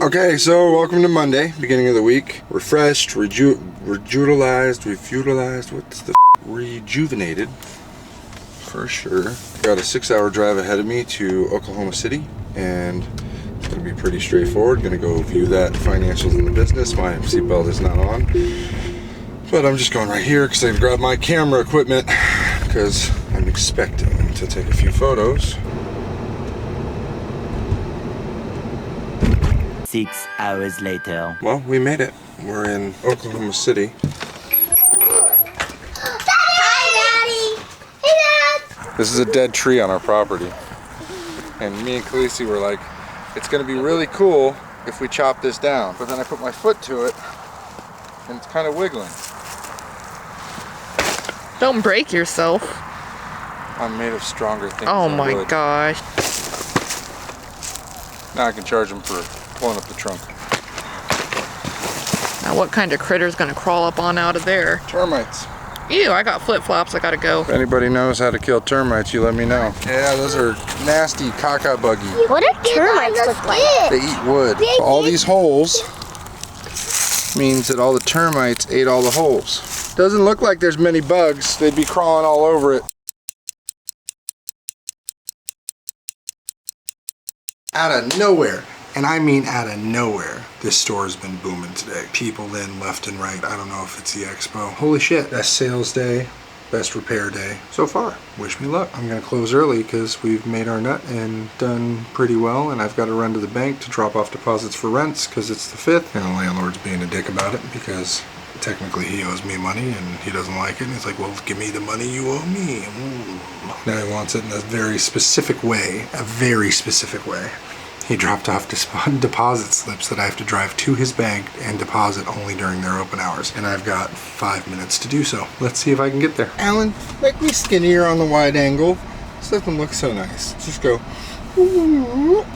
Okay, so welcome to Monday, beginning of the week. Refreshed, rejuvenized, rejuvenated, for sure. Got a 6-hour drive ahead of me to Oklahoma City, and it's gonna be pretty straightforward. Gonna go view that financials in the business. My seatbelt is not on, but I'm just going right here because I grabbed my camera equipment because I'm expecting to take a few photos. 6 hours later. Well, we made it. We're in Oklahoma City. Hi, Daddy. Hey, Dad. This is a dead tree on our property. And me and Khaleesi were like, it's gonna be really cool if we chop this down. But then I put my foot to it and it's kind of wiggling. Don't break yourself. I'm made of stronger things Oh than my wood. gosh. Now I can charge them for pulling up the trunk. Now what kind of critter's gonna crawl up on out of there? Termites. Ew, I got flip-flops, I gotta go. If anybody knows how to kill termites, you let me know. Yeah, those are nasty caca buggy. What do termites look like? They eat wood. So all these holes means that all the termites ate all the holes. Doesn't look like there's many bugs. They'd be crawling all over it. Out of nowhere, and I mean out of nowhere, this store has been booming today. People in left and right. I don't know if it's the expo. Holy shit, best sales day, best repair day so far. Wish me luck. I'm gonna close early because we've made our nut and done pretty well, and I've got to run to the bank to drop off deposits for rents because it's the 5th, and the landlord's being a dick about it because technically he owes me money and he doesn't like it, and he's like, well, give me the money you owe me. Now he wants it in a very specific way, He dropped off deposit slips that I have to drive to his bank and deposit only during their open hours. And I've got 5 minutes to do so. Let's see if I can get there. Alan, make me skinnier on the wide angle. This doesn't look so nice. Let's just go.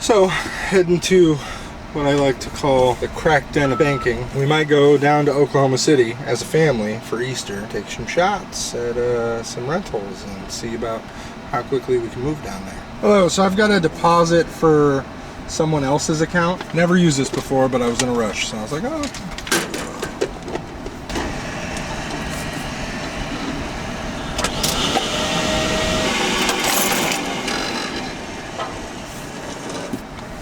So, heading to what I like to call the crack den of banking. We might go down to Oklahoma City as a family for Easter, take some shots at some rentals and see about how quickly we can move down there. Hello, so I've got a deposit for someone else's account. Never used this before, but I was in a rush, so I was like, oh.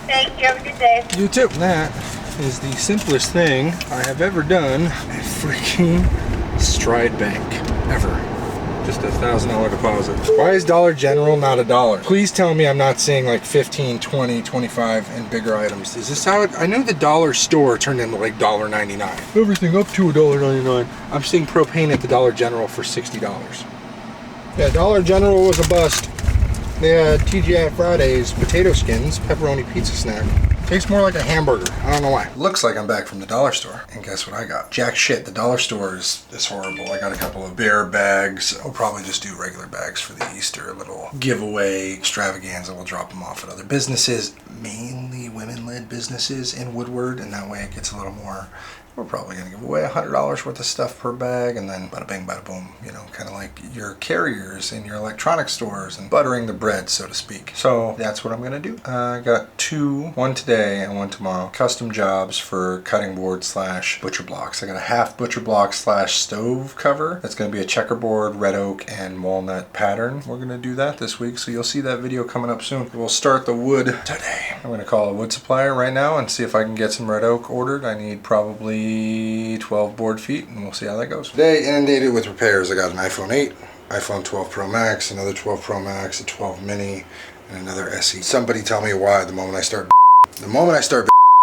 Thank you. Have a good day. You too. That is the simplest thing I have ever done at freaking Stride Bank, ever. Just $1,000 deposit. Why is Dollar General not $1? Please tell me I'm not seeing like 15, 20, 25 and bigger items. Is this how it, I know the dollar store turned into like $1.99. Everything up to $1.99. I'm seeing propane at the Dollar General for $60. Yeah, Dollar General was a bust. They had TGI Fridays potato skins, pepperoni pizza snack. Tastes more like a hamburger. I don't know why. Looks like I'm back from the dollar store. And guess what I got? Jack shit. The dollar store is horrible. I got a couple of bear bags. I'll probably just do regular bags for the Easter little giveaway extravaganza. We'll drop them off at other businesses, mainly women-led businesses in Woodward, and that way it gets a little more. We're probably gonna give away $100 worth of stuff per bag, and then bada bing, bada boom, you know, kind of like your carriers in your electronic stores and buttering the bread, so to speak. So that's what I'm gonna do. I got two, one today and one tomorrow, custom jobs for cutting board / butcher blocks. I got a half butcher block / stove cover. That's gonna be a checkerboard, red oak, and walnut pattern. We're gonna do that this week, so you'll see that video coming up soon. We'll start the wood today. I'm gonna call a wood supplier right now and see if I can get some red oak ordered. I need probably 12 board feet, and we'll see how that goes. Today, inundated with repairs. I got an iPhone 8, iPhone 12 Pro Max, another 12 Pro Max, a 12 Mini, and another SE. Somebody tell me why the moment I start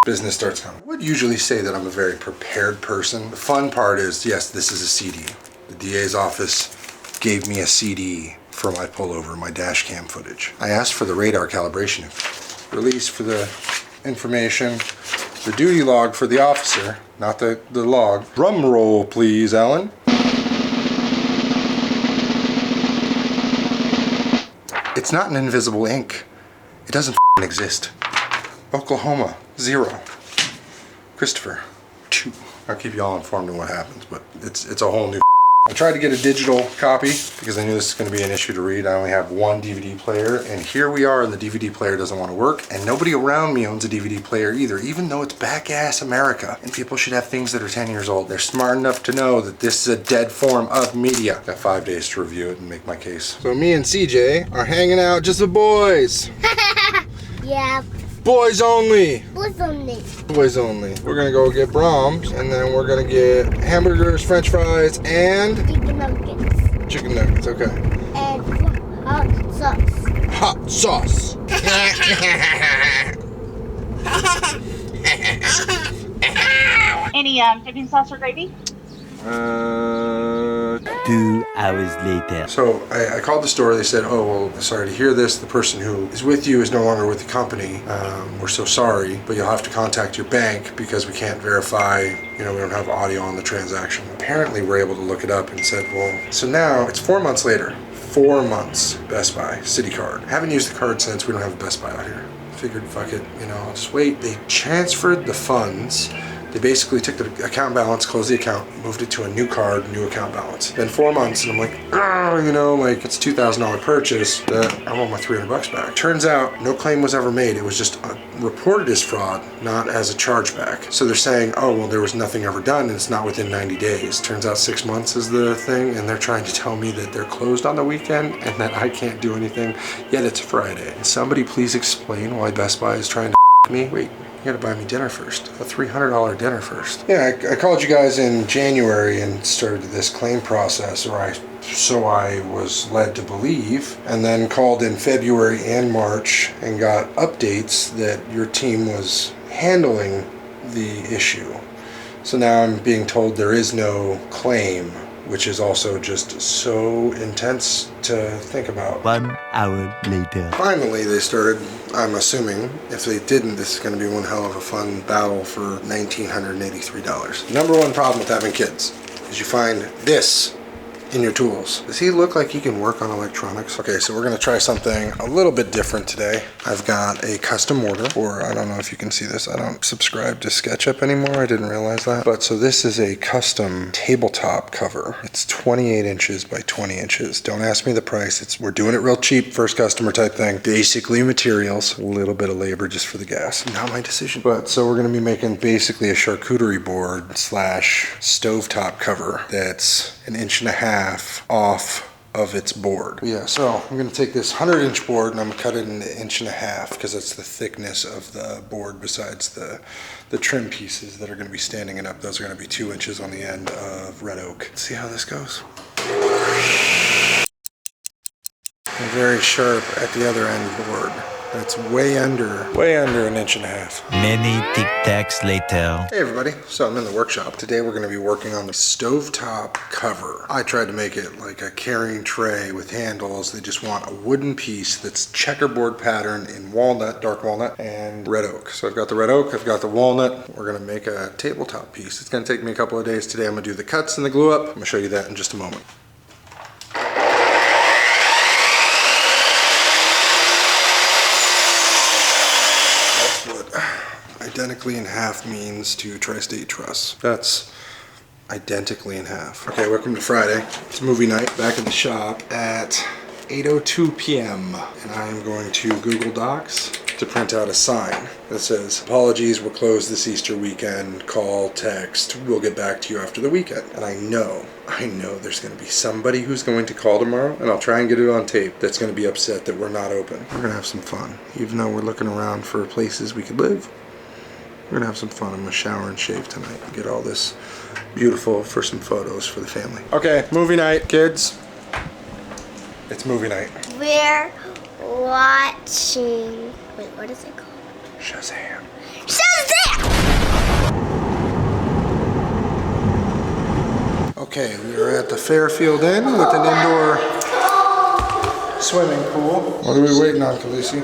business starts coming. I would usually say that I'm a very prepared person. The fun part is, yes, this is a CD. The DA's office gave me a CD for my pullover, my dash cam footage. I asked for the radar calibration release for the information, the duty log for the officer, not the log. Drum roll, please, Alan. It's not an invisible ink. It doesn't exist. Oklahoma, 0. Christopher, 2. I'll keep you all informed on what happens, but it's a whole new I tried to get a digital copy because I knew this was going to be an issue to read. I only have one DVD player, and here we are, and the DVD player doesn't want to work, and nobody around me owns a DVD player either, even though it's back-ass America, and people should have things that are 10 years old. They're smart enough to know that this is a dead form of media. Got 5 days to review it and make my case. So me and CJ are hanging out, just the boys. Yeah. Boys only. Boys only. Boys only. We're gonna go get Brahms, and then we're gonna get hamburgers, french fries, and Chicken nuggets. chicken nuggets, okay. And hot sauce. Hot sauce. Any dipping sauce or gravy? 2 hours later. So I called the store. They said, oh, well, sorry to hear this. The person who is with you is no longer with the company. We're so sorry, but you'll have to contact your bank because we can't verify, we don't have audio on the transaction. Apparently, we're able to look it up and said, well, so now it's 4 months later. 4 months, Best Buy, City Card. Haven't used the card since. We don't have a Best Buy out here. Figured, fuck it, I'll just wait. They transferred the funds. They basically took the account balance, closed the account, moved it to a new card, new account balance. Then 4 months, and I'm like, it's $2,000 purchase. I want my $300 back. Turns out, no claim was ever made. It was just reported as fraud, not as a chargeback. So they're saying, oh, well, there was nothing ever done, and it's not within 90 days. Turns out 6 months is the thing, and they're trying to tell me that they're closed on the weekend and that I can't do anything, yet it's Friday. And somebody please explain why Best Buy is trying to me. Wait. You gotta buy me dinner first. A $300 dinner first. Yeah, I called you guys in January and started this claim process, so I was led to believe, and then called in February and March and got updates that your team was handling the issue. So now I'm being told there is no claim, which is also just so intense to think about. 1 hour later. Finally, they started, I'm assuming, if they didn't, this is gonna be one hell of a fun battle for $1,983. Number one problem with having kids is you find this in your tools. Does he look like he can work on electronics? Okay, so we're gonna try something a little bit different today. I've got a custom order for, I don't know if you can see this, I don't subscribe to SketchUp anymore, I didn't realize that. But so this is a custom tabletop cover. It's 28 inches by 20 inches. Don't ask me the price, we're doing it real cheap, first customer type thing. Basically materials, a little bit of labor just for the gas. Not my decision. But so we're gonna be making basically a charcuterie board / stovetop cover that's 1.5 inches off of its board. Yeah, so I'm gonna take this 100-inch board and I'm gonna cut it into 1.5 inches because that's the thickness of the board besides the trim pieces that are gonna be standing it up. Those are gonna be 2 inches on the end of red oak. Let's see how this goes. And very sharp at the other end board. That's way under 1.5 inches. Many tic-tacs later. Hey everybody, so I'm in the workshop. Today we're gonna be working on the stovetop cover. I tried to make it like a carrying tray with handles. They just want a wooden piece that's checkerboard pattern in walnut, dark walnut, and red oak. So I've got the red oak, I've got the walnut. We're gonna make a tabletop piece. It's gonna take me a couple of days today. I'm gonna do the cuts and the glue up. I'm gonna show you that in just a moment. Identically in half means to Tri-State Truss. That's identically in half. Okay, welcome to Friday. It's movie night back in the shop at 8:02 p.m. and I am going to Google Docs to print out a sign that says, apologies, we're closed this Easter weekend, call, text, we'll get back to you after the weekend. And I know there's gonna be somebody who's going to call tomorrow, and I'll try and get it on tape, that's gonna be upset that we're not open. We're gonna have some fun. Even though we're looking around for places we could live, we're gonna have some fun. I'm gonna shower and shave tonight and get all this beautiful for some photos for the family. Okay, movie night, kids. It's movie night. We're watching. Wait, what is it called? Shazam. Shazam! Okay, we are at the Fairfield Inn with an indoor swimming pool. What are we waiting on, Khaleesi?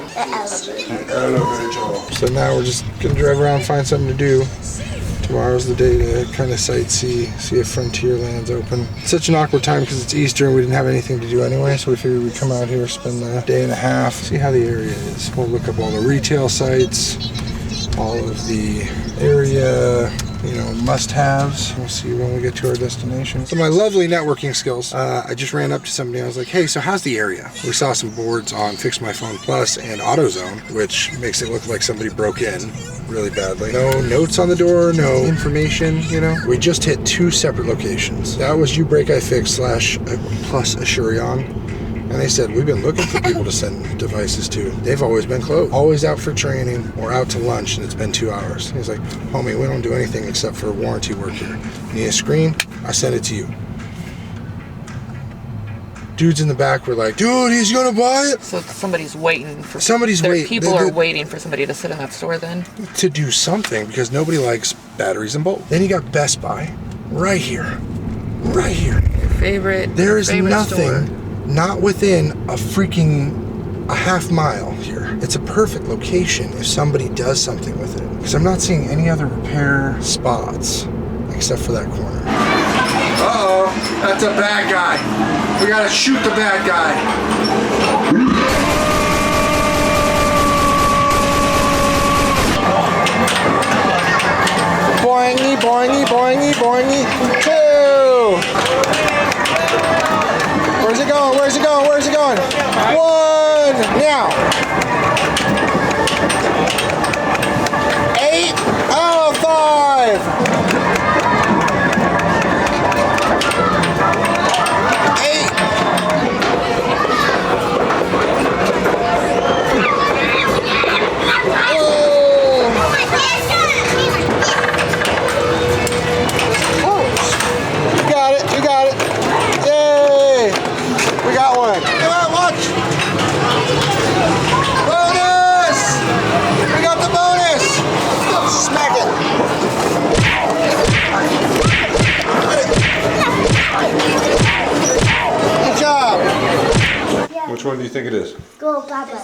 The elevator. So now we're just gonna drive around, find something to do. Tomorrow's the day to kind of sightsee, see if Frontierland's open. It's such an awkward time because it's Easter and we didn't have anything to do anyway, so we figured we'd come out here, spend a day and a half, see how the area is. We'll look up all the retail sites, all of the area, you know, must-haves. We'll see when we get to our destination. So my lovely networking skills, I just ran up to somebody. I was like, hey, so how's the area? We saw some boards on Fix My Phone Plus and AutoZone, which makes it look like somebody broke in really badly. No notes on the door, no information, you know. We just hit 2 separate locations. That was You Break I Fix / plus Assurion. And they said, we've been looking for people to send devices to. They've always been closed. Always out for training or out to lunch, and it's been 2 hours. He's like, homie, we don't do anything except for warranty work here. You need a screen? I send it to you. Dudes in the back were like, dude, he's gonna buy it. So somebody's waiting for People are waiting for somebody to sit in that store then? To do something, because nobody likes batteries and bolts. Then you got Best Buy right here. Right here. Your favorite. There is favorite nothing. store. Not within a half mile here. It's a perfect location if somebody does something with it. Because I'm not seeing any other repair spots except for that corner. Uh-oh, that's a bad guy. We gotta shoot the bad guy. Boingy, boingy, boingy, boingy. 2. Where's it going? Where's it going? Where's it going? 1. Now. 8. Oh, 5. 8. Oh. You got it. You got it. Yay. We got one. Come on, watch. Bonus! We got the bonus. Smack it. Good job. Which one do you think it is? Go, Papa.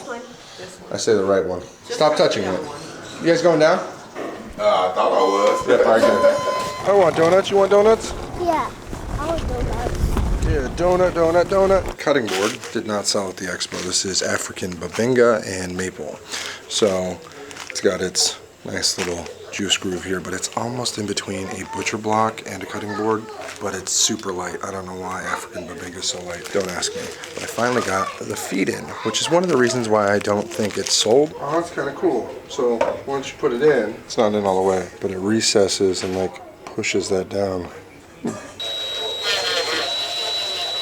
I say the right one. Stop touching it. You guys going down? I thought I was. Yeah, all right, good. I want donuts. You want donuts? Yeah. I want donuts. Yeah, donut. Cutting board did not sell at the expo. This is African Babinga and maple. So it's got its nice little juice groove here, but it's almost in between a butcher block and a cutting board, but it's super light. I don't know why African Babinga is so light. Don't ask me. But I finally got the feed in, which is one of the reasons why I don't think it's sold. Oh, that's kind of cool. So once you put it in, it's not in all the way, but it recesses and like pushes that down.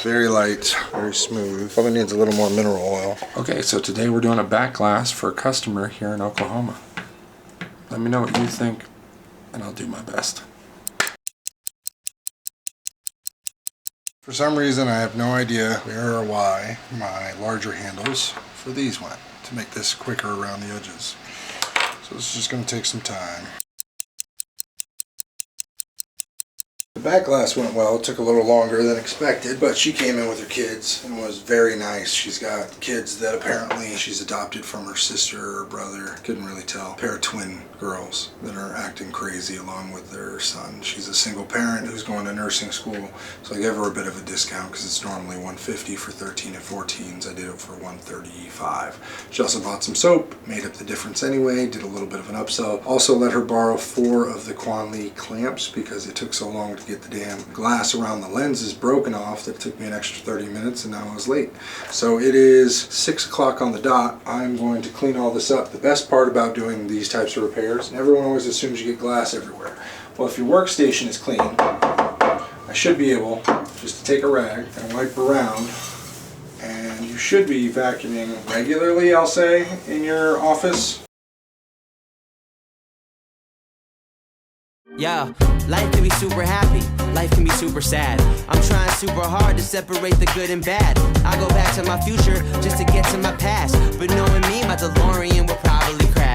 Very light, very smooth. Probably needs a little more mineral oil. Okay, so today we're doing a back glass for a customer here in Oklahoma. Let me know what you think, and I'll do my best. For some reason, I have no idea where or why my larger handles for these went to make this quicker around the edges. So this is just going to take some time. The back glass went well. It took a little longer than expected, but she came in with her kids and was very nice. She's got kids that apparently she's adopted from her sister or brother. Couldn't really tell. A pair of twin girls that are acting crazy along with their son. She's a single parent who's going to nursing school, so I gave her a bit of a discount because it's normally $150 for 13 and 14s. I did it for $135. She also bought some soap, made up the difference anyway, did a little bit of an upsell. Also let her borrow 4 of the Quanli clamps because it took so long to get the damn glass around the lenses broken off that it took me an extra 30 minutes and now I was late. So it is 6 o'clock on the dot. I'm going to clean all this up. The best part about doing these types of repairs, everyone always assumes you get glass everywhere. Well, if your workstation is clean, I should be able just to take a rag and wipe around, and you should be vacuuming regularly, I'll say, in your office. Yo, life can be super happy, life can be super sad. I'm trying super hard to separate the good and bad. I go back to my future just to get